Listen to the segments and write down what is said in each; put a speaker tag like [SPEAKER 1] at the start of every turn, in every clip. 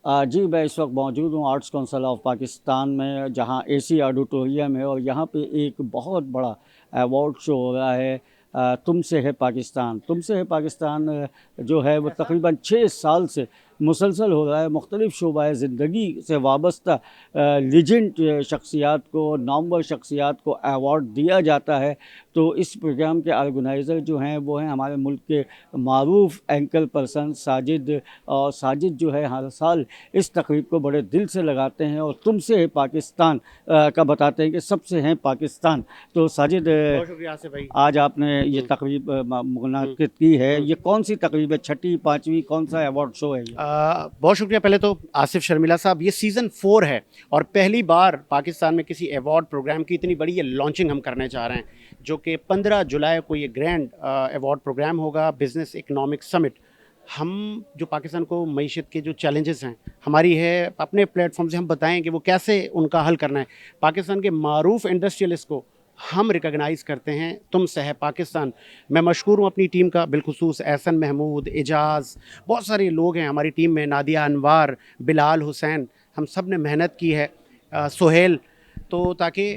[SPEAKER 1] जी, मैं इस वक्त मौजूद हूँ आर्ट्स काउंसिल ऑफ पाकिस्तान में, जहाँ एसी ऑडिटोरियम है और यहाँ पे एक बहुत बड़ा अवार्ड शो हो रहा है। तुमसे है पाकिस्तान। तुमसे है पाकिस्तान जो है वो तकरीबन 6 साल से मुसलसल हो रहा है। मुख्तलिफ़ शोबाए ज़िंदगी से वाबस्ता लीजेंड शख्सियात को, नामवर शख्सियात को अवार्ड दिया जाता है। तो इस प्रोग्राम के ऑर्गेनाइज़र जो हैं वो हैं हमारे मुल्क के मारूफ़ एंकर पर्सन साजिद। और साजिद जो है हर साल इस तकरीब को बड़े दिल से लगाते हैं और तुमसे है पाकिस्तान का बताते हैं कि सबसे हैं पाकिस्तान। तो साजिद,
[SPEAKER 2] बहुत शुक्रिया आसिफ भाई।
[SPEAKER 1] आज आपने ये तकरीब
[SPEAKER 2] हम्म,
[SPEAKER 1] मुनक़िद की है,
[SPEAKER 2] हम्म।
[SPEAKER 1] ये कौन सी तकरीब है? छठी, पाँचवीं, कौन सा अवार्ड शो है ये?
[SPEAKER 2] बहुत शुक्रिया पहले तो आसिफ शर्मिला साहब, ये सीज़न 4 है और पहली बार पाकिस्तान में किसी अवार्ड प्रोग्राम की इतनी बड़ी ये लॉन्चिंग हम करने जा रहे हैं, जो कि 15 जुलाई को ये ग्रैंड अवार्ड प्रोग्राम होगा, बिजनेस इकनॉमिक समिट। हम जो पाकिस्तान को मईशत के जो चैलेंजेस हैं हमारी है, अपने प्लेटफॉर्म से हम बताएं कि वो कैसे उनका हल करना है। पाकिस्तान के मारूफ इंडस्ट्रियलिस्ट को हम रिकॉग्नाइज़ करते हैं तुम से है पाकिस्तान। मैं मशकूर हूँ अपनी टीम का, बिलखुसूस एहसन महमूद, एजाज़, बहुत सारे लोग हैं हमारी टीम में, नादिया अनवार, बिलाल हुसैन, हम सब ने मेहनत की है, सुहेल। तो ताकि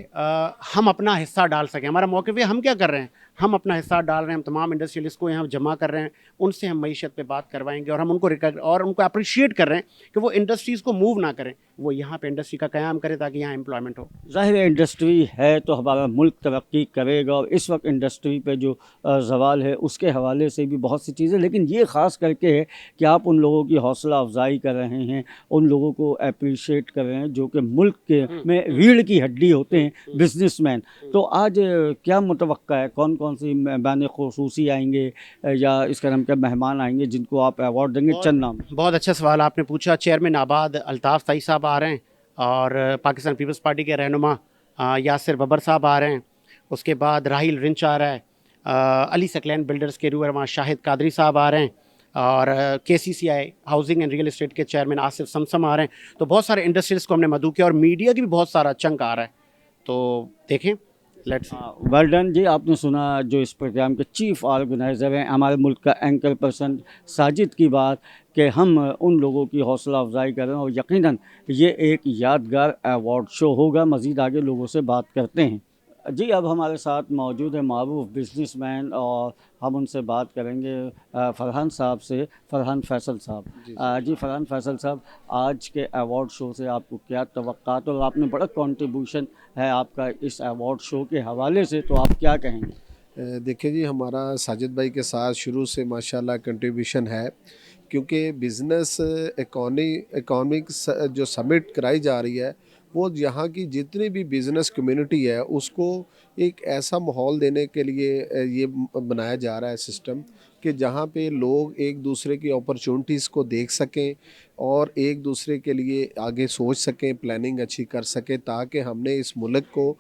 [SPEAKER 2] हम अपना हिस्सा डाल सकें। हमारा मौक़िफ़ है, हम क्या कर रहे हैं, हम अपना हिस्सा डाल रहे हैं, हम तमाम इंडस्ट्रियलिस्ट को यहाँ जमा कर रहे हैं, उनसे हम मईशत पे बात करवाएंगे और हम उनको और उनको अप्रिशिएट कर रहे हैं कि वो इंडस्ट्रीज़ को मूव ना करें, वो यहाँ पे इंडस्ट्री का क़याम करें ताकि यहाँ एम्प्लॉयमेंट हो।
[SPEAKER 1] ज़ाहिर है इंडस्ट्री है तो हमारा मुल्क तरक्की करेगा, और इस वक्त इंडस्ट्री पे जो ज़वाल है उसके हवाले से भी बहुत सी चीज़ें, लेकिन ये ख़ास करके है कि आप उन लोगों की हौसला अफजाई कर रहे हैं, उन लोगों को अप्रिशिएट कर रहे हैं जो कि मुल्क के में रीढ़ की हड्डी होते हैं, बिजनेसमैन। तो आज क्या मुतवक्का है, कौन कौन सी मेहमान खुसूसी आएंगे या इस करम के मेहमान आएंगे जिनको आप अवार्ड देंगे?
[SPEAKER 2] बहुत
[SPEAKER 1] चंद नाम।
[SPEAKER 2] बहुत अच्छा सवाल आपने पूछा। चेयरमैन आबाद अल्ताफ़ ताई साहब आ रहे हैं और पाकिस्तान पीपल्स पार्टी के रहनुमा यासिर बबर साहब आ रहे हैं। उसके बाद राहिल रिंच आ रहा है, अली सकलैन बिल्डर्स के रूरमा शाहिद कादरी साहब आ रहे हैं और KCCI housing and real estate के चेयरमैन आसिफ समसम आ रहे हैं। तो बहुत सारे इंडस्ट्रीज को हमने मदऊ किया और मीडिया की भी बहुत सारा चंक आ रहा है। तो देखें, लेट्स सी।
[SPEAKER 1] वेल डन जी। आपने सुना जो इस प्रोग्राम के चीफ ऑर्गेनाइज़र हैं हमारे मुल्क का एंकर पर्सन साजिद की बात, कि हम उन लोगों की हौसला अफजाई करें और यकीनन ये एक यादगार अवार्ड शो होगा। मज़ीद आगे लोगों से बात करते हैं। जी, अब हमारे साथ मौजूद है मारूफ बिजनेसमैन और हम उनसे बात करेंगे फरहान साहब से, फरहान फैसल साहब।
[SPEAKER 2] जी जी।
[SPEAKER 1] जी फरहान फैसल साहब, आज के अवार्ड शो से आपको क्या तवक्कात, और आपने बड़ा कंट्रीब्यूशन है आपका इस अवार्ड शो के हवाले से, तो आप क्या कहेंगे?
[SPEAKER 3] देखिए जी, हमारा साजिद भाई के साथ शुरू से माशाल्लाह कंट्रीब्यूशन है, क्योंकि बिज़नेस इकोनॉमिक जो समिट कराई जा रही है, वो यहाँ की जितनी भी बिज़नेस कम्युनिटी है उसको एक ऐसा माहौल देने के लिए ये बनाया जा रहा है सिस्टम, कि जहाँ पे लोग एक दूसरे की अपॉर्चुनिटीज़ को देख सकें और एक दूसरे के लिए आगे सोच सकें, प्लानिंग अच्छी कर सकें, ताकि हमने इस मुल्क को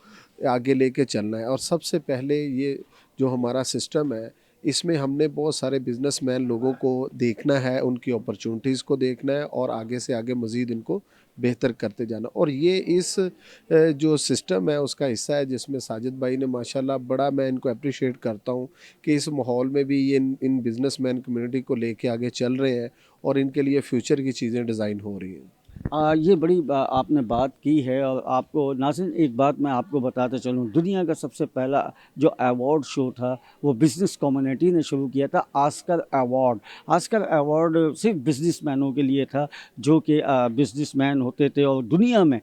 [SPEAKER 3] आगे लेके चलना है। और सबसे पहले ये जो हमारा सिस्टम है, इसमें हमने बहुत सारे बिजनेसमैन लोगों को देखना है, उनकी अपॉर्चुनिटीज़ को देखना है और आगे से आगे मज़ीद इनको बेहतर करते जाना। और ये इस जो सिस्टम है उसका हिस्सा है, जिसमें साजिद भाई ने माशाल्लाह बड़ा, मैं इनको अप्रिशिएट करता हूँ कि इस माहौल में भी ये इन बिजनेसमैन कम्युनिटी को लेके आगे चल रहे हैं और इनके लिए फ्यूचर की चीज़ें डिज़ाइन हो रही हैं।
[SPEAKER 1] ये बड़ी आपने बात की है, और आपको नाज़रीन एक बात मैं आपको बताते चलूँ, दुनिया का सबसे पहला जो अवार्ड शो था वो बिज़नेस कम्युनिटी ने शुरू किया था, आस्कर अवार्ड। आस्कर अवार्ड सिर्फ बिजनेसमैनों के लिए था जो कि बिजनेसमैन होते थे और दुनिया में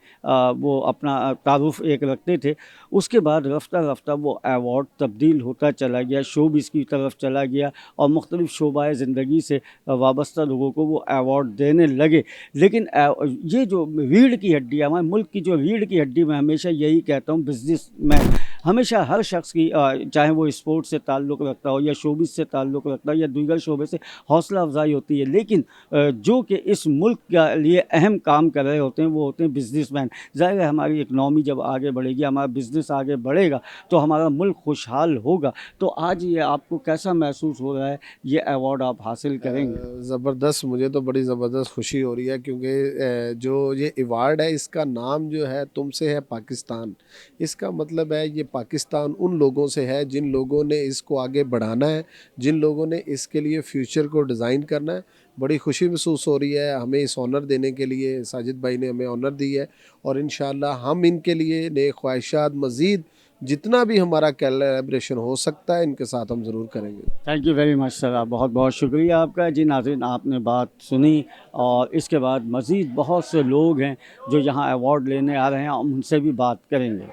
[SPEAKER 1] वो अपना तारुफ एक रखते थे। उसके बाद रफ्ता रफ्ता वो अवार्ड तब्दील होता चला गया, शोबिज़ की तरफ चला गया और मुख्तलिफ़ शोबाए ज़िंदगी से वाबस्ता लोगों को वो अवार्ड देने लगे। लेकिन ये जो रीढ़ की हड्डी है, हमारे मुल्क की जो रीढ़ की हड्डी, मैं हमेशा यही कहता हूँ, बिजनेसमैन हमेशा हर शख्स की चाहे वो स्पोर्ट्स से ताल्लुक़ रखता हो या शोबिज़ से ताल्लुक़ रखता हो या दीगर शोबे से, हौसला अफजाई होती है। लेकिन जो कि इस मुल्क के लिए अहम काम कर रहे होते हैं वो होते हैं बिजनेसमैन। ज़ाहिर है हमारी इकनॉमी जब आगे बढ़ेगी, हमारा बिज़नेस आगे बढ़ेगा तो हमारा मुल्क खुशहाल होगा। तो आज ये आपको कैसा महसूस हो रहा है, ये अवार्ड आप हासिल करेंगे?
[SPEAKER 3] ज़बरदस्त, मुझे तो बड़ी ज़बरदस्त खुशी हो रही है, क्योंकि जो ये अवार्ड है इसका नाम जो है तुमसे है पाकिस्तान। इसका मतलब है ये पाकिस्तान उन लोगों से है जिन लोगों ने इसको आगे बढ़ाना है, जिन लोगों ने इसके लिए फ्यूचर को डिज़ाइन करना है। बड़ी खुशी महसूस हो रही है। हमें इस ऑनर देने के लिए साजिद भाई ने हमें ऑनर दी है, और इंशाल्लाह हम इनके लिए नेक ख्वाहिशात मज़ीद जितना भी हमारा कोलैबोरेशन हो सकता है इनके साथ हम ज़रूर करेंगे।
[SPEAKER 1] Thank you very much sir, बहुत बहुत शुक्रिया आपका। जी नाज़रीन, आपने बात सुनी, और इसके बाद मज़ीद बहुत से लोग हैं जो यहाँ अवार्ड लेने आ रहे हैं, हम उनसे भी बात करेंगे।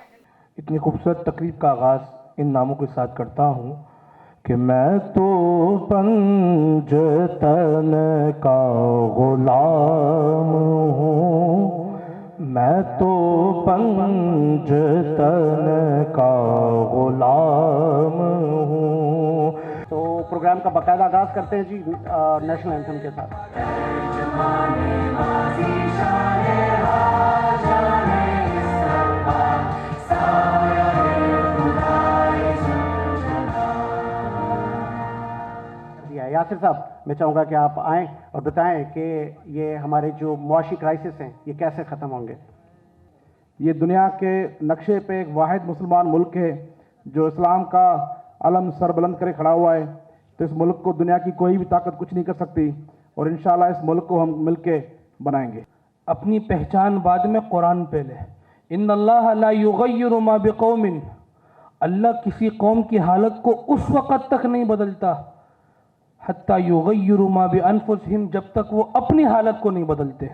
[SPEAKER 4] इतनी खूबसूरत तकरीब का आगाज़ इन नामों के साथ करता हूँ कि मैं तो पंजतन का गुलाम हूँ, मैं तो पंजतन का गुलाम हूँ। तो प्रोग्राम का बाकायदा आगाज़ करते हैं जी नेशनल एंथम के साथ। यासिर साहब, मैं चाहूँगा कि आप आएँ और बताएं कि ये हमारे जो मुआशी क्राइसिस हैं ये कैसे ख़त्म होंगे। ये दुनिया के नक्शे पे एक वाहिद मुसलमान मुल्क है जो इस्लाम का अलम सरबुलंद करे खड़ा हुआ है। तो इस मुल्क को दुनिया की कोई भी ताकत कुछ नहीं कर सकती, और इंशाल्लाह इस मुल्क को हम मिल के बनाएंगे। अपनी पहचान बाद में कुरान पहले। इन्नल्लाह ला युगय्यिरु मा बिकौमिन, अल्लाह किसी कौम की हालत को उस वक़्त तक नहीं बदलता हत्ता युगय्यिरु मा बिअनफुसिहिम, जब तक वो अपनी हालत को नहीं बदलते।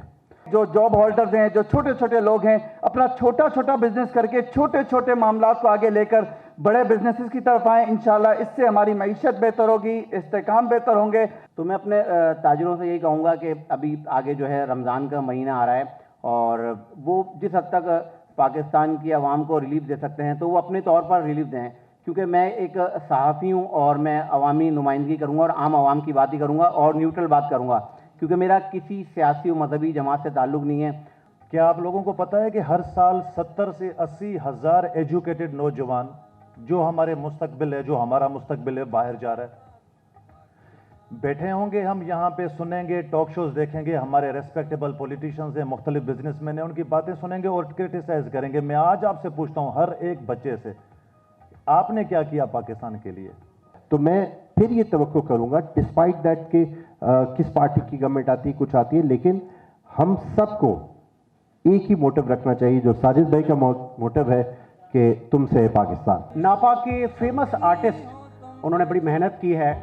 [SPEAKER 4] जो जॉब होल्डर्स हैं, जो छोटे छोटे लोग हैं, अपना छोटा छोटा बिजनेस करके छोटे छोटे मामलात को आगे लेकर बड़े बिजनेसेस की तरफ आएँ। इंशाल्लाह इससे हमारी मईशत बेहतर होगी, इस्तेकाम बेहतर होंगे। तो मैं अपने ताजिरों से यही कहूँगा कि अभी आगे जो है रमज़ान का महीना आ रहा है, और वो जिस हद तक पाकिस्तान की आवाम को रिलीफ दे सकते हैं तो वो अपने तौर पर रिलीफ दें, क्योंकि मैं एक सहाफ़ी हूँ और मैं अवामी नुमाइंदगी करूँगा और आम आवाम की बात ही करूँगा और न्यूट्रल बात करूँगा, क्योंकि मेरा किसी सियासी और मजहबी जमात से ताल्लुक़ नहीं है।
[SPEAKER 5] क्या आप लोगों को पता है कि हर साल 70 से 80 हज़ार एजुकेटेड नौजवान जो हमारे मुस्तकबिल है, जो हमारा मुस्तकबिल है, बाहर जा रहा है। बैठे होंगे हम यहाँ पे, सुनेंगे, टॉक शोज देखेंगे, हमारे रेस्पेक्टेबल पॉलिटिशियंस हैं, मुख्तलिफ बिजनेसमैन हैं, उनकी बातें सुनेंगे और क्रिटिसाइज करेंगे। मैं आज आपसे पूछता हूँ हर एक बच्चे से, आपने क्या किया पाकिस्तान के लिए?
[SPEAKER 4] तो मैं फिर ये तवक्को करूंगा, डिस्पाइट दैट कि किस पार्टी की गवर्नमेंट आती है, कुछ आती है, लेकिन हम सबको एक ही मोटिव रखना चाहिए जो साजिद भाई का मोटिव है कि तुमसे है पाकिस्तान।
[SPEAKER 2] नापा के फेमस आर्टिस्ट उन्होंने बड़ी मेहनत की है,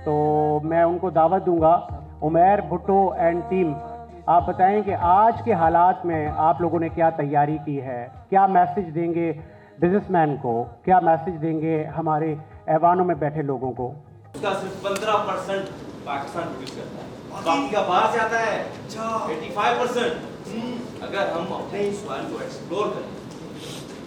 [SPEAKER 2] तो मैं उनको दावत दूंगा। उमैर भुट्टो एंड टीम, आप बताएं कि आज के हालात में आप लोगों ने क्या तैयारी की है, क्या मैसेज देंगे बिजनेसमैन को, क्या मैसेज देंगे हमारे ऐवानों में बैठे लोगों को?
[SPEAKER 6] उसका सिर्फ 15% पाकिस्तान प्रोड्यूस करता है, बाकी का बाहर से आता है 85%। अगर हम अपने ही सवाल को एक्सप्लोर करें,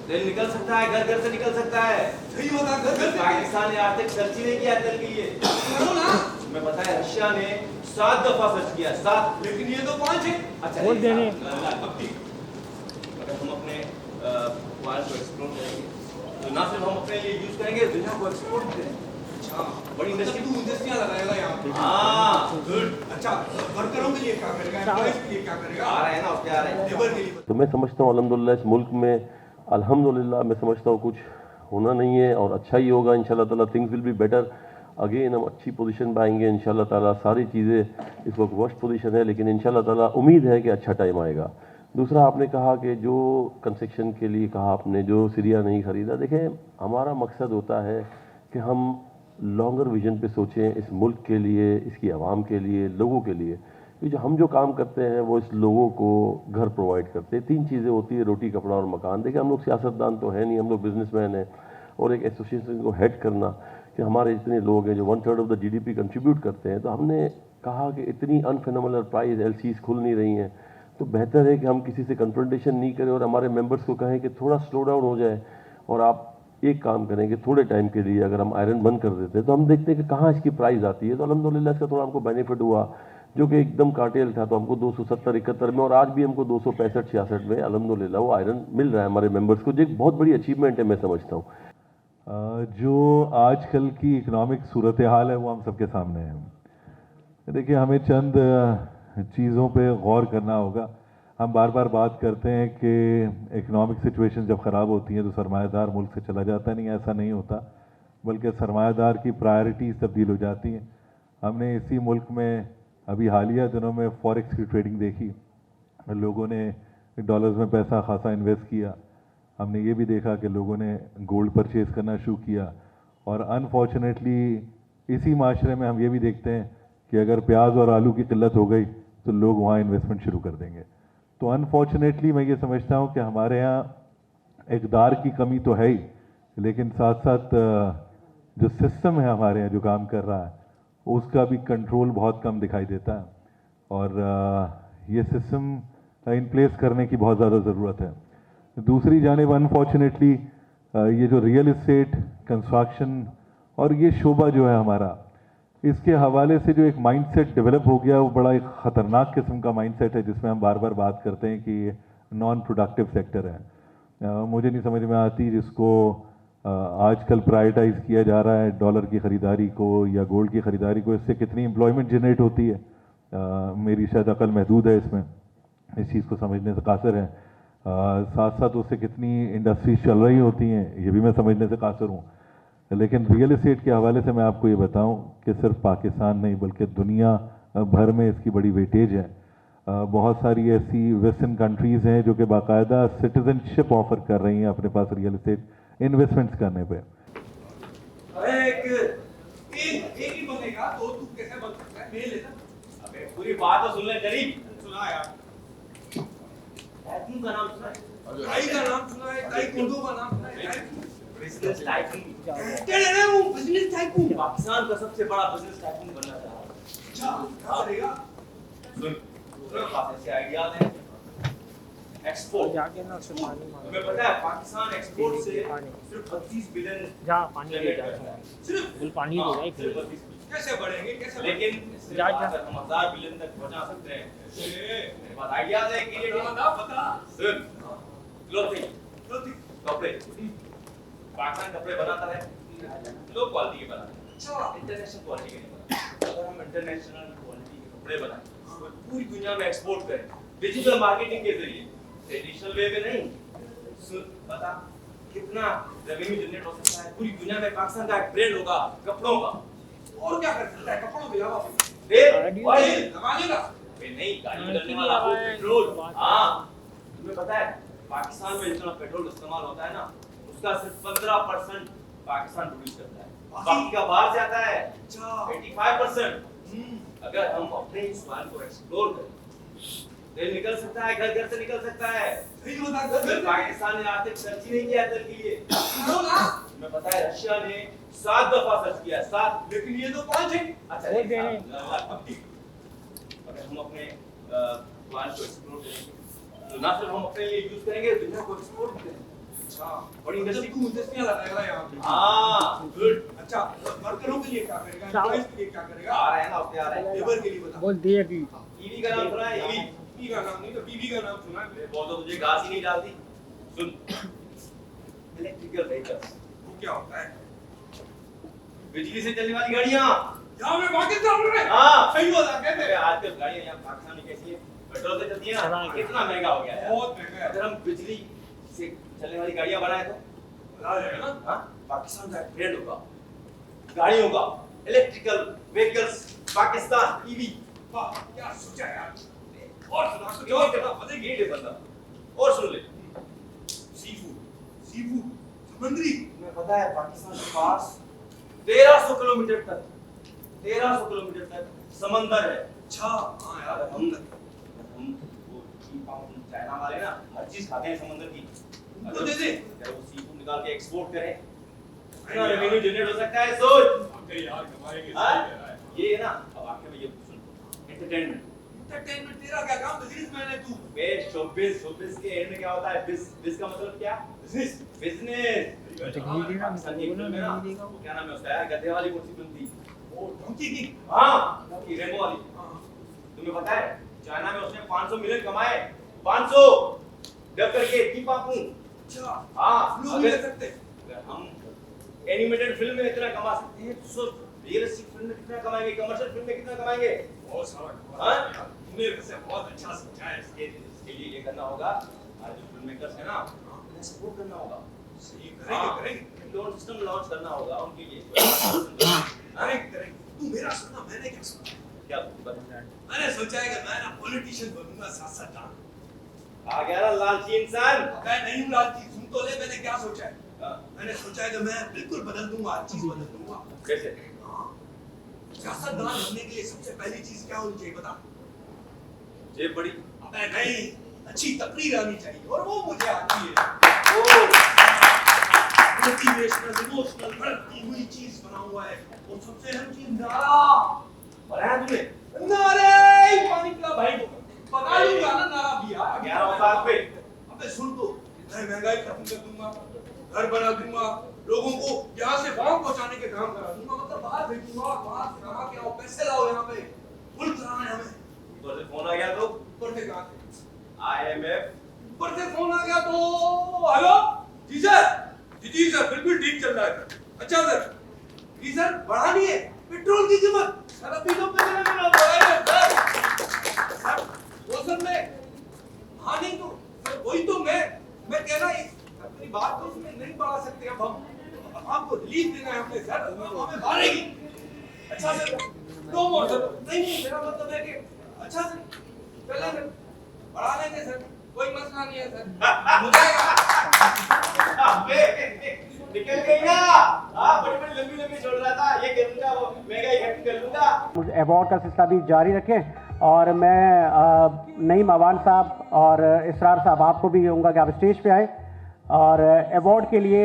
[SPEAKER 6] तेल निकल सकता है, घर घर से निकल सकता है। सही होता है, पाकिस्तान ने आज तक सर्च ही नहीं किया तेल के लिए। करो ना, मैं बताया रशिया ने 7 दफा सर्च किया, 7, लेकिन ये तो 5 है। अच्छा, बोल देने अगर हम अपने सवाल को एक्सप्लोर करेंगे तो ना सिर्फ हम अपने लिए यूज करेंगे, दुनिया को एक्सपोर्ट करेंगे। अच्छा, बड़ी इंडस्ट्रियां लगाएगा यहाँ पे। हाँ, गुड। अच्छा, वर्करों के लिए क्या करेगा, एम्प्लॉइज के लिए क्या करेगा? आ रहा है ना, उसके आ रहे हैं, लेबर के लिए।
[SPEAKER 7] तो मैं समझता हूँ अल्हम्दुलिल्लाह इस मुल्क में अल्हम्दुलिल्लाह मैं समझता हूँ कुछ होना नहीं है और अच्छा ही होगा इंशाल्लाह ताला। Things will be better again, हम अच्छी पोजीशन पे आएंगे इंशाल्लाह ताला। सारी चीज़ें इस वक्त वर्स्ट पोजीशन है, लेकिन इंशाल्लाह ताला उम्मीद है कि अच्छा टाइम आएगा। दूसरा, आपने कहा कि जो कंस्ट्रक्शन के लिए कहा आपने, जो सीरिया नहीं ख़रीदा, देखें हमारा मकसद होता है कि हम लॉन्गर विजन पे सोचें इस मुल्क के लिए, इसकी आवाम के लिए, लोगों के लिए। कि जो हम जो काम करते हैं वो इस लोगों को घर प्रोवाइड करते हैं। 3 चीज़ें होती है, रोटी, कपड़ा और मकान। देखिए हम लोग सियासतदान तो है नहीं, हम लोग बिजनेसमैन हैं, और एक एसोसिएशन को हेड करना कि हमारे इतने लोग हैं जो 1/3 ऑफ द GDP कंट्रीब्यूट करते हैं। तो हमने कहा कि इतनी अनफिनोमिनल प्राइस LCs खुल नहीं रही हैं, तो बेहतर है कि हम किसी से कन्फ्रंटेशन नहीं करें और हमारे मेंबर्स को कहें कि थोड़ा स्लो डाउन हो जाए। और आप एक काम करेंगे, थोड़े टाइम के लिए अगर हम आयरन बंद कर देते हैं तो हम देखते हैं कि कहाँ इसकी प्राइस आती है। तो अल्हम्दुलिल्लाह इसका थोड़ा हमको बेनिफिट हुआ, जो कि एकदम कार्टेल था, तो हमको 270-71 में, और आज भी हमको 265-66 में अल्हम्दुलिल्लाह वो आयरन मिल रहा है हमारे मेंबर्स को, जो एक बहुत बड़ी अचीवमेंट है मैं समझता हूँ।
[SPEAKER 8] जो आजकल की इकनॉमिक सूरत हाल है वो हम सबके सामने है। देखिए हमें चंद चीज़ों पे गौर करना होगा। हम बार बार बात करते हैं कि इकनॉमिक सिचुएशन जब ख़राब होती है तो सरमायादार मुल्क से चला जाता है। नहीं, ऐसा नहीं होता, बल्कि सरमायादार की प्रायोरिटीज़ तब्दील हो जाती हैं। हमने इसी मुल्क में अभी हालिया दिनों में फॉरेक्स की ट्रेडिंग देखी, लोगों ने डॉलर्स में पैसा खासा इन्वेस्ट किया। हमने ये भी देखा कि लोगों ने गोल्ड परचेज़ करना शुरू किया। और अनफॉर्चुनेटली इसी माशरे में हम ये भी देखते हैं कि अगर प्याज और आलू की किल्लत हो गई तो लोग वहाँ इन्वेस्टमेंट शुरू कर देंगे। तो अनफॉर्चुनेटली मैं ये समझता हूँ कि हमारे यहाँ इक़दार की कमी तो है ही, लेकिन साथ साथ जो सिस्टम है हमारे यहाँ जो काम कर रहा है उसका भी कंट्रोल बहुत कम दिखाई देता है। और ये सिस्टम इन प्लेस करने की बहुत ज़्यादा ज़रूरत है। दूसरी जानिब अनफॉर्चुनेटली ये जो रियल इस्टेट, कंस्ट्रक्शन और ये शोबा जो है हमारा, इसके हवाले से जो एक माइंडसेट डेवलप हो गया वो बड़ा एक ख़तरनाक किस्म का माइंडसेट है, जिसमें हम बार बार बात करते हैं कि ये नॉन प्रोडक्टिव सेक्टर है। मुझे नहीं समझ में आती जिसको आजकल प्रायोरिटाइज़ किया जा रहा है डॉलर की ख़रीदारी को या गोल्ड की ख़रीदारी को, इससे कितनी एम्प्लॉयमेंट जनरेट होती है। मेरी शायद अकल महदूद है इसमें, इस चीज़ को समझने से कासर है। साथ साथ उससे कितनी इंडस्ट्रीज चल रही होती हैं ये भी मैं समझने से कासर हूँ। लेकिन रियल एस्टेट के हवाले से मैं आपको ये बताऊं कि सिर्फ पाकिस्तान नहीं बल्कि दुनिया भर में इसकी बड़ी वेटेज है। बहुत सारी ऐसी वेस्टर्न कंट्रीज़ हैं जो कि बाकायदा सिटीजनशिप ऑफर कर रही हैं अपने पास रियल एस्टेट इन्वेस्टमेंट्स करने पे।
[SPEAKER 6] एक ही बनेगा तो तू कैसे बन सकता है? मैं लेता। अबे पूरी बात तो सुन ले करीब। सुना यार। टाइकून का नाम सुना है? टाई का नाम सुना है? टाइकून का नाम सुना है? Business tycoon. क्या ले रहे हो? Business tycoon. पाकिस्तान का सबसे बड़ा बिजनेस टाइकून बनना चाह रहा हूँ। अच्छा, क्या करेगा? सुन, मेरे पास ऐसे आइडियाज हैं। एक्सपोर्ट जाके ना उससे पानी मांगो। तुम्हें पता है पाकिस्तान एक्सपोर्ट से सिर्फ 25 बिलियन जा पानी ले जाता है। सिर्फ फुल पानी हो जाए। कैसे बढ़ेंगे? कैसे? लेकिन जा हम 1000 बिलियन तक पहुंचा सकते हैं। मेरे पास आइडियाज है कि ये ना पता। सुन, क्लोथिंग कपड़े। पाकिस्तान कपड़े बनाता है लो क्वालिटी के बनाता है। अच्छा, इंटरनेशनल क्वालिटी के नहीं बनाता। अगर हम इंटरनेशनल क्वालिटी के कपड़े बनाएं पूरी दुनिया में एक्सपोर्ट करें डिजिटल मार्केटिंग के जरिए, ट्रेडिशनल वे में नहीं। सुन, बता कितना रेवेन्यू जनरेट हो सकता है? पूरी दुनिया में पाकिस्तान का एक ब्रांड होगा कपड़ों का। और क्या कर सकता है कपड़ों के अलावा? ऑयल लगा लेगा। नहीं, गाड़ी चलने वाला वो पेट्रोल। हाँ, तुम्हें पता है पाकिस्तान में जितना पेट्रोल इस्तेमाल होता है ना उसका सिर्फ 15% पाकिस्तान प्रोड्यूस करता है, बाकी का बाहर से आता है। अच्छा, 85%। अगर हम अपने इस सवाल को एक्सप्लोर करें तेल निकल सकता है, घर घर से निकल सकता है। सही बता, घर पाकिस्तान ने आज तक सर्च ही नहीं किया तेल के लिए। तुम्हें पता है रशिया ने 7 दफा सर्च किया, 7, लेकिन ये तो 5 है। अच्छा, अगर हम अपने प्लान को एक्सप्लोर करेंगे तो ना सिर्फ हम अपने लिए यूज करेंगे दुनिया को एक्सपोर्ट भी करेंगे। अच्छा, बड़ी इंडस्ट्रियां लगाएगा यहाँ पे। हाँ, गुड। अच्छा, वर्करों के लिए क्या करेगा? एम्प्लॉइज के लिए क्या करेगा? आ रहा है ना, क्या आ रहा है? लेबर के लिए बता। बोल दिया कि ईवी का नाम सुना है? ईवी का नाम नहीं तो बीवी का नाम सुना है? वो तो तुझे घास ही नहीं डालती। सुन, इलेक्ट्रिकल व्हीकल्स वो क्या होता है? बिजली से चलने वाली गाड़ियां। यहाँ पे पाकिस्तान में? हाँ, सही बात है। कहते हैं आजकल गाड़ियां यहाँ पाकिस्तान में कैसी है? पेट्रोल से चलती है ना, कितना महंगा हो गया है। बहुत महंगा है। अगर हम बिजली से चलने वाली गाड़ियां बनाए तो बना जाएगा ना। हाँ, पाकिस्तान का ट्रेंड होगा गाड़ियों का, इलेक्ट्रिकल व्हीकल्स पाकिस्तान ईवी। वाह, क्या सोचा यार। और सुना तो क्या करना मजे गेट है बंदा। और सुन ले, सी फूड समुद्री। तुम्हें पता है पाकिस्तान के पास 1300 किलोमीटर तक समंदर है। अच्छा, हाँ यार, हम वो चाइना वाले ना हर चीज खाते हैं समंदर की। तो दे दे, वो सी फूड निकाल के एक्सपोर्ट करें, कितना रेवेन्यू जनरेट हो सकता है? सोच। आके यार कमाएंगे। ये ना, अब आके मैं ये सुन, एंटरटेनमेंट तेरा क्या काम? बिजनेसमैन है तू। बे शोबिस के एंड में क्या होता है? बिज का मतलब क्या? बिजनेस। वो क्या नाम है उसका यार, गधे वाली कौन सी फिल्म थी? वो डोंकी की। हाँ, डोंकी रेमो वाली। तुम्हें पता है चाइना में उसने 500 मिलियन कमाए। 500 डब करके की पापू। अच्छा, हाँ, लोग ले सकते। अगर हम एनिमेटेड फिल्म में इतना कमा सकते हैं तो रियलिस्टिक फिल्म में कितना कमाएंगे? कमर्शियल फिल्म में कितना कमाएंगे? बहुत सारा कमाएंगे। तुमने वैसे बहुत अच्छा समझा है। इसके लिए ये करना होगा, आज जो फिल्म मेकर्स है ना उन्हें सपोर्ट करना होगा। सही करेंगे। लोन सिस्टम लॉन्च करना होगा उनके लिए। करेंगे। तू मेरा सुनना, मैंने क्या सुना? क्या बता?
[SPEAKER 9] मैंने सोचा है कि मैं ना पॉलिटिशियन बनूंगा सियासतदान।
[SPEAKER 6] आ गया ना लालची इंसान।
[SPEAKER 9] मैं नहीं हूँ लालची, सुन तो ले मैंने क्या सोचा है। मैंने सोचा है कि मैं बिल्कुल बदल दूंगा, हर चीज बदल दूंगा।
[SPEAKER 6] कैसे?
[SPEAKER 9] सियासतदान बनने के लिए सबसे पहली चीज क्या होनी चाहिए बता?
[SPEAKER 6] जेब बड़ी।
[SPEAKER 9] अबे नहीं, अच्छी तकरीर आनी चाहिए और वो मुझे आती है। मोटिवेशनल, इमोशनल, भड़कती हुई चीज बना हुआ है। और सबसे अहम चीज नारा।
[SPEAKER 6] बनाया तुमने?
[SPEAKER 9] नारे पानी पिला भाई को। बता दूंगा ना नारा भी यार।
[SPEAKER 6] 11 साल पे।
[SPEAKER 9] अबे सुन तो, मैं महंगाई खत्म कर दूंगा, घर बना दूंगा, लोगों को यहाँ से वहां पहुंचाने के काम करा दूंगा, मतलब बाहर भेजूंगा, बाहर कमा के आओ, पैसे लाओ यहाँ पे, मुल्क चलाना है हमें।
[SPEAKER 6] ऊपर से फोन आ गया तो?
[SPEAKER 9] ऊपर से कहाँ से?
[SPEAKER 6] IMF।
[SPEAKER 9] ऊपर से फोन आ गया तो हेलो जी सर, जी सर बिल्कुल ठीक चल रहा है। अच्छा सर, जी सर बढ़ानी है पेट्रोल की कीमत, सर अभी तो बढ़ाएंगे सर, वो सब में हाँ नहीं तो सर वही तो मैं कह रहा अपनी बात तो उसमें नहीं बढ़ा सकते। अब हम आपको रिलीफ देना है हमने सर, हमें मारेगी। अच्छा सर नो मोर सर, नहीं मेरा मतलब है कि अच्छा सर चले सर, बढ़ा लेंगे सर, कोई मसला नहीं है सर, हो जाएगा।
[SPEAKER 6] निकल गई ना। बड़ी लंबी लंबी छोड़ रहा था, ये करूंगा वो महंगाई खत्म कर लूंगा।
[SPEAKER 4] अवार्ड का सिलसिला भी जारी रखें और मैं नईम अवान साहब और इसरार साहब आपको भी कहूँगा कि आप स्टेज पे आए और अवार्ड के लिए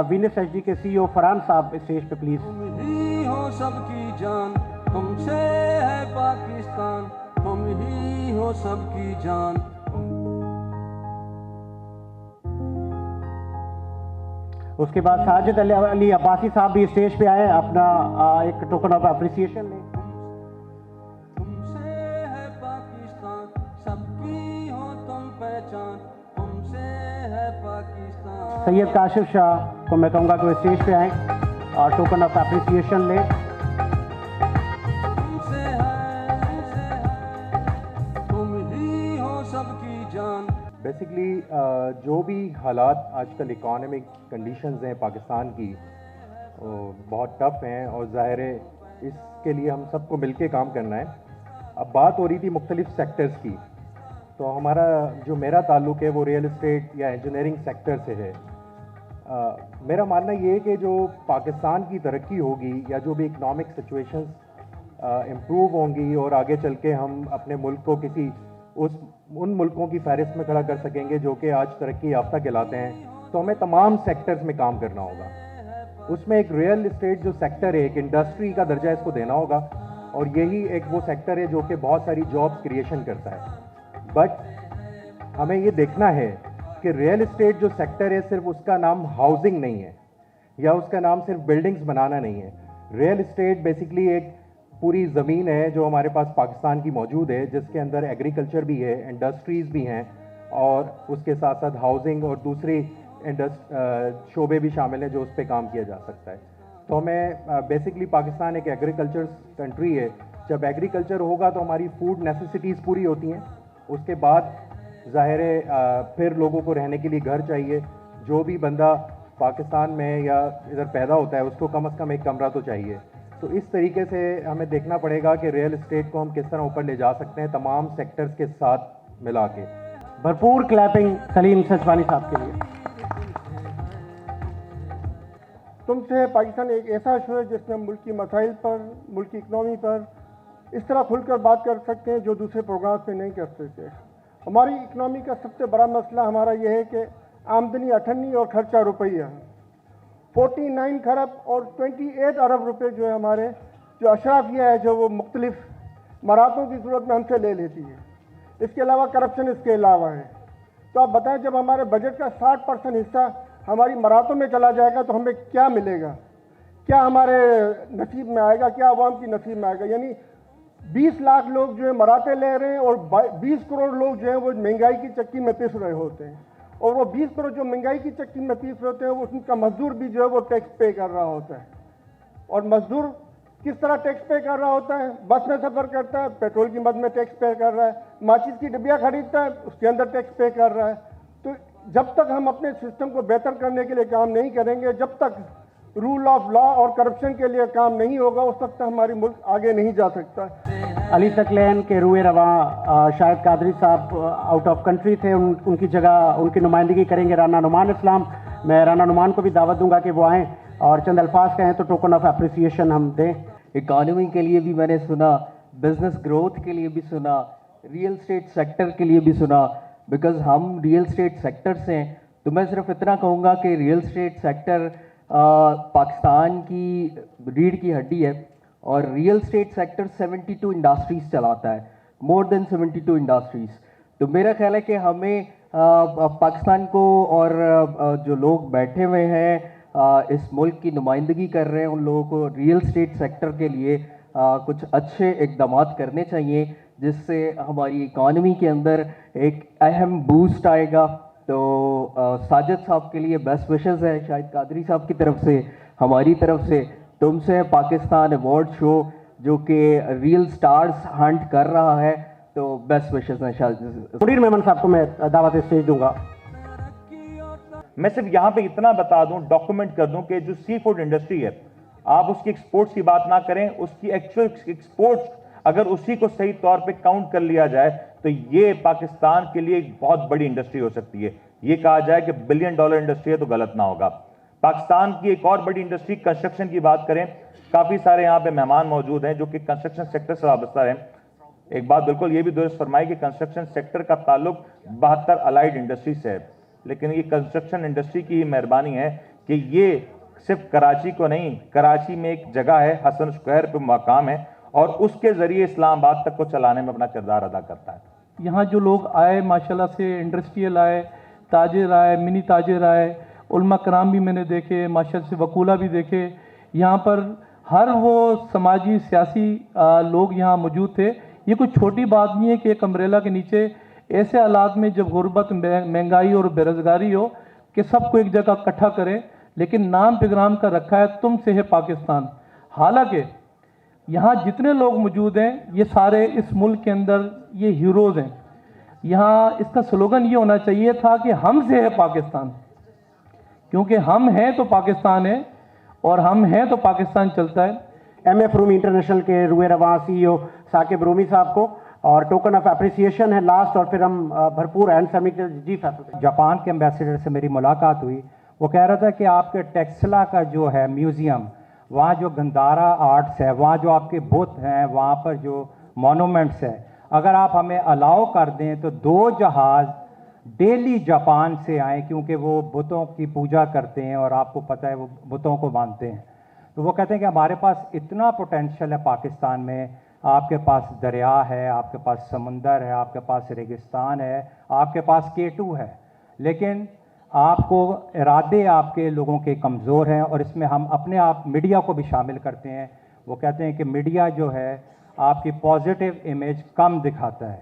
[SPEAKER 4] वीनस एचडी के CEO फरहान साहब स्टेज पे प्लीज।
[SPEAKER 10] तुम ही हो सबकी जान, तुमसे है पाकिस्तान, तुम ही हो सबकी जान।
[SPEAKER 4] उसके बाद साजिद अली अब्बासी साहब भी स्टेज पे आए, अपना एक टोकन ऑफ अप्रिसिएशन लें।
[SPEAKER 10] तुमसे है पाकिस्तान, सबकी हो तुम पहचान, तुमसे है पाकिस्तान।
[SPEAKER 4] सैयद काशिफ शाह को मैं कहूँगा कि वो स्टेज पे आए और टोकन ऑफ अप्रिसिएशन लें।
[SPEAKER 10] तुमसे है, तुम ही हो सबकी जान।
[SPEAKER 11] बेसिकली जो भी हालात आजकल इकोनॉमिक कंडीशंस हैं पाकिस्तान की बहुत टफ़ हैं और ज़ाहिर है इसके लिए हम सबको मिलके काम करना है। अब बात हो रही थी मुख्तलिफ सेक्टर्स की, तो हमारा जो मेरा ताल्लुक़ है वो रियल इस्टेट या इंजीनियरिंग सेक्टर से है। मेरा मानना ये है कि जो पाकिस्तान की तरक्की होगी या जो भी इकनॉमिक सिचुएशंस इम्प्रूव होंगी और आगे चल के हम अपने मुल्क को किसी उन मुल्कों की फहरिस्त में खड़ा कर सकेंगे जो कि आज तरक्की याफ्ता कहलाते हैं, तो हमें तमाम सेक्टर्स में काम करना होगा। उसमें एक रियल इस्टेट जो सेक्टर है, एक इंडस्ट्री का दर्जा इसको देना होगा और यही एक वो सेक्टर है जो कि बहुत सारी जॉब्स क्रिएशन करता है। बट हमें ये देखना है कि रियल इस्टेट जो सेक्टर है सिर्फ उसका नाम हाउसिंग नहीं है या उसका नाम सिर्फ बिल्डिंग्स बनाना नहीं है। रियल इस्टेट बेसिकली एक पूरी ज़मीन है जो हमारे पास पाकिस्तान की मौजूद है, जिसके अंदर एग्रीकल्चर भी है, इंडस्ट्रीज़ भी हैं और उसके साथ साथ हाउसिंग और दूसरी शोबे भी शामिल हैं जो उस पर काम किया जा सकता है। तो हमें बेसिकली पाकिस्तान एक एग्रीकल्चर कंट्री है। जब एग्रीकल्चर होगा तो हमारी फूड नेसेसिटीज़ पूरी होती हैं, उसके बाद ज़ाहिर है फिर लोगों को रहने के लिए घर चाहिए। जो भी बंदा पाकिस्तान में या इधर पैदा होता है उसको कम से कम एक कमरा तो चाहिए। तो इस तरीके से हमें देखना पड़ेगा कि रियल इस्टेट को हम किस तरह ऊपर ले जा सकते हैं तमाम सेक्टर्स के साथ मिला के।
[SPEAKER 4] भरपूर क्लैपिंग सलीम सचवानी साहब के लिए।
[SPEAKER 12] तुमसे पाकिस्तान एक ऐसा शो है जिसमें मुल्क की मसाइल पर, मुल्क की इकनॉमी पर इस तरह खुलकर बात कर सकते हैं जो दूसरे प्रोग्राम्स में नहीं कर सकते। हमारी इकनॉमी का सबसे बड़ा मसला हमारा यह है कि आमदनी 98 और खर्चा रुपया 49 खरब और 28 अरब रुपए जो है हमारे जो अशराफिया है जो वो मुख्तलिफ मरातों की सूरत में हमसे ले लेती है। इसके अलावा करप्शन इसके अलावा है। तो आप बताएं जब हमारे बजट का 60% हिस्सा हमारी मरातों में चला जाएगा तो हमें क्या मिलेगा, क्या हमारे नसीब में आएगा, क्या अवाम की नसीब में आएगा। यानी 20 लाख लोग जो है मराते ले रहे हैं और 20 करोड़ लोग जो है वो महंगाई की चक्की में पिस रहे होते हैं और वो 20 करोड़ जो महंगाई की चक्की में पिस रहे होते हैं वो उनका मजदूर भी जो है वो टैक्स पे कर रहा होता है। और मजदूर किस तरह टैक्स पे कर रहा होता है, बस में सफ़र करता है पेट्रोल की मद में टैक्स पे कर रहा है, माचिस की डिब्बियाँ खरीदता है उसके अंदर टैक्स पे कर रहा है। तो जब तक हम अपने सिस्टम को बेहतर करने के लिए काम नहीं करेंगे, जब तक रूल ऑफ लॉ और करप्शन के लिए काम नहीं होगा, उस वक्त हमारी मुल्क आगे नहीं जा सकता।
[SPEAKER 4] अली सकलैन के रुए रवा शाहिद कादरी साहब आउट ऑफ कंट्री थे, उनकी जगह उनकी नुमाइंदगी करेंगे राना नुमान इस्लाम। मैं राना नुमान को भी दावत दूंगा कि वो आएँ और चंद अल्फाज कहें तो टोकन ऑफ अप्रिसिएशन हम दें।
[SPEAKER 13] इकॉनमी के लिए भी मैंने सुना, बिजनेस ग्रोथ के लिए भी सुना, रियल स्टेट सेक्टर के लिए भी सुना, बिकॉज हम रियल स्टेट सेक्टर से हैं। तो मैं सिर्फ इतना कहूँगा कि रियल स्टेट सेक्टर पाकिस्तान की रीढ़ की हड्डी है और रियल स्टेट सेक्टर 72 इंडस्ट्रीज़ चलाता है, मोर देन 72 इंडस्ट्रीज़। तो मेरा ख्याल है कि हमें पाकिस्तान को और जो लोग बैठे हुए हैं इस मुल्क की नुमाइंदगी कर रहे हैं, उन लोगों को रियल स्टेट सेक्टर के लिए कुछ अच्छे इक़दाम करने चाहिए जिससे हमारी इकॉनमी के अंदर एक अहम बूस्ट आएगा। तो साजिद साहब के लिए बेस्ट विशेस है, शाहिद कादरी साहब की तरफ से, हमारी तरफ से तुमसे पाकिस्तान अवार्ड शो जो कि रियल स्टार्स हंट कर रहा है, तो बेस्ट विशेस हैं शाहिद।
[SPEAKER 4] मुनीर मेमन साहब को मैं दावत स्टेज दूंगा।
[SPEAKER 5] मैं सिर्फ यहाँ पे इतना बता दूं, डॉक्यूमेंट कर दूं कि जो सी फूड इंडस्ट्री है, आप उसकी एक्सपोर्ट्स की बात ना करें, उसकी एक्चुअल एक्सपोर्ट्स अगर उसी को सही तौर पे काउंट कर लिया जाए तो ये पाकिस्तान के लिए एक बहुत बड़ी इंडस्ट्री हो सकती है। ये कहा जाए कि $1 बिलियन इंडस्ट्री है तो गलत ना होगा। पाकिस्तान की एक और बड़ी इंडस्ट्री कंस्ट्रक्शन की बात करें, काफ़ी सारे यहाँ पे मेहमान मौजूद हैं जो कि कंस्ट्रक्शन सेक्टर से वाबस्ता हैं। एक बात बिल्कुल ये भी दुरुस्त फरमाई कि कंस्ट्रक्शन सेक्टर का ताल्लुक 72 अलाइड इंडस्ट्री से है, लेकिन ये कंस्ट्रक्शन इंडस्ट्री की ही मेहरबानी है कि ये सिर्फ कराची को नहीं, कराची में एक जगह है हसन स्क्वायर पे मकाम है और उसके ज़रिए इस्लामाबाद तक को चलाने में अपना किरदार अदा करता है।
[SPEAKER 14] यहाँ जो लोग आए माशाल्लाह से, इंडस्ट्रियल आए, ताजिर आए, मिनी ताजिर आए, उलमा कराम भी मैंने देखे, माशाल्लाह से वकूला भी देखे। यहाँ पर हर वो समाजी सियासी लोग यहाँ मौजूद थे। ये कोई छोटी बात नहीं है कि एक अम्ब्रेला के नीचे ऐसे हालात में जब गुर्बत, महंगाई और बेरोज़गारी हो कि सबको एक जगह इकट्ठा करें, लेकिन नाम प्रोग्राम का रखा है तुमसे है पाकिस्तान। हालांकि यहाँ जितने लोग मौजूद हैं ये सारे इस मुल्क के अंदर ये हीरोज़ हैं। यहाँ इसका स्लोगन ये होना चाहिए था कि हमसे है पाकिस्तान, क्योंकि हम हैं तो पाकिस्तान है और हम हैं तो पाकिस्तान चलता है।
[SPEAKER 4] MF रूमी इंटरनेशनल के रुए रवा CEO साकिब रूमी साहब को और टोकन ऑफ अप्रिसिएशन है लास्ट, और फिर हम भरपूर एंड जी फैसला।
[SPEAKER 11] जापान के एम्बेसडर से मेरी मुलाकात हुई, वो कह रहा था कि आपके टेक्सला का जो है म्यूज़ियम, वहाँ जो गंदारा आर्ट्स है, वहाँ जो आपके बुत हैं, वहाँ पर जो मोनूमेंट्स है, अगर आप हमें अलाउ कर दें तो 2 जहाज़ डेली जापान से आए, क्योंकि वो बुतों की पूजा करते हैं और आपको पता है वो बुतों को मानते हैं। तो वो कहते हैं कि हमारे पास इतना पोटेंशियल है पाकिस्तान में, आपके पास दरिया है, आपके पास समंदर है, आपके पास रेगिस्तान है, आपके पास K2 है, लेकिन आपको इरादे आपके लोगों के कमज़ोर हैं और इसमें हम अपने आप मीडिया को भी शामिल करते हैं। वो कहते हैं कि मीडिया जो है आपकी पॉजिटिव इमेज कम दिखाता है।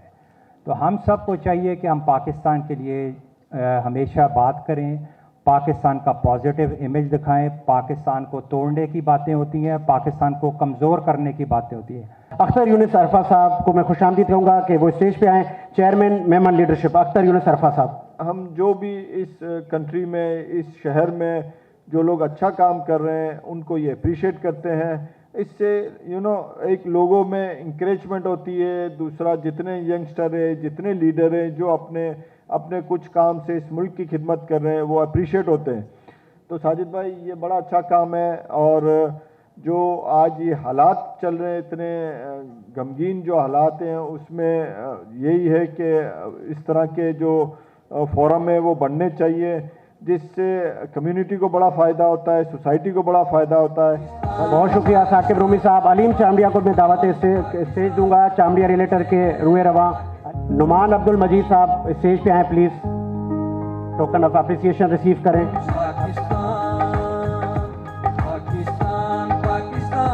[SPEAKER 11] तो हम सबको चाहिए कि हम पाकिस्तान के लिए हमेशा बात करें, पाकिस्तान का पॉजिटिव इमेज दिखाएं। पाकिस्तान को तोड़ने की बातें होती हैं, पाकिस्तान को कमज़ोर करने की बातें होती हैं।
[SPEAKER 4] अख्तर यूनुस अरफा साहब को मैं खुशामदीद कहूँगा कि वो स्टेज पे आएँ। चेयरमैन मेमन लीडरशिप अख्तर यूनुस अरफा साहब।
[SPEAKER 12] हम जो भी इस कंट्री में, इस शहर में जो लोग अच्छा काम कर रहे हैं उनको ये अप्रिशिएट करते हैं। इससे एक लोगों में इंकरेजमेंट होती है। दूसरा, जितने यंगस्टर है, जितने लीडर हैं जो अपने कुछ काम से इस मुल्क की खिदमत कर रहे हैं, वो अप्रिशिएट होते हैं। तो साजिद भाई, ये बड़ा अच्छा काम है। और जो आज ये हालात चल रहे हैं, इतने गमगीन जो हालात हैं, उसमें यही है कि इस तरह के जो फोरम है वो बढ़ने चाहिए, जिससे कम्युनिटी को बड़ा फ़ायदा होता है, सोसाइटी को बड़ा फ़ायदा होता है।
[SPEAKER 4] बहुत शुक्रिया साकिब रूमी साहब। अलीम चामड़िया को मैं दावत स्टेज दूंगा। चामड़िया रिलेटर के रुए रवा नुमान अब्दुल मजीद साहब स्टेज पे आए please, token of appreciation receive करें।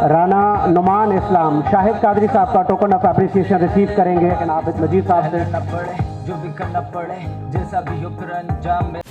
[SPEAKER 4] राना नुमान इस्लाम शाहिद कादरी साहब का टोकन ऑफ अप्रिसिएशन रिसीव करेंगे आबिद मजीद साहब से।
[SPEAKER 15] जो भी करना पड़े, जैसा भी हो फिर अंजाम में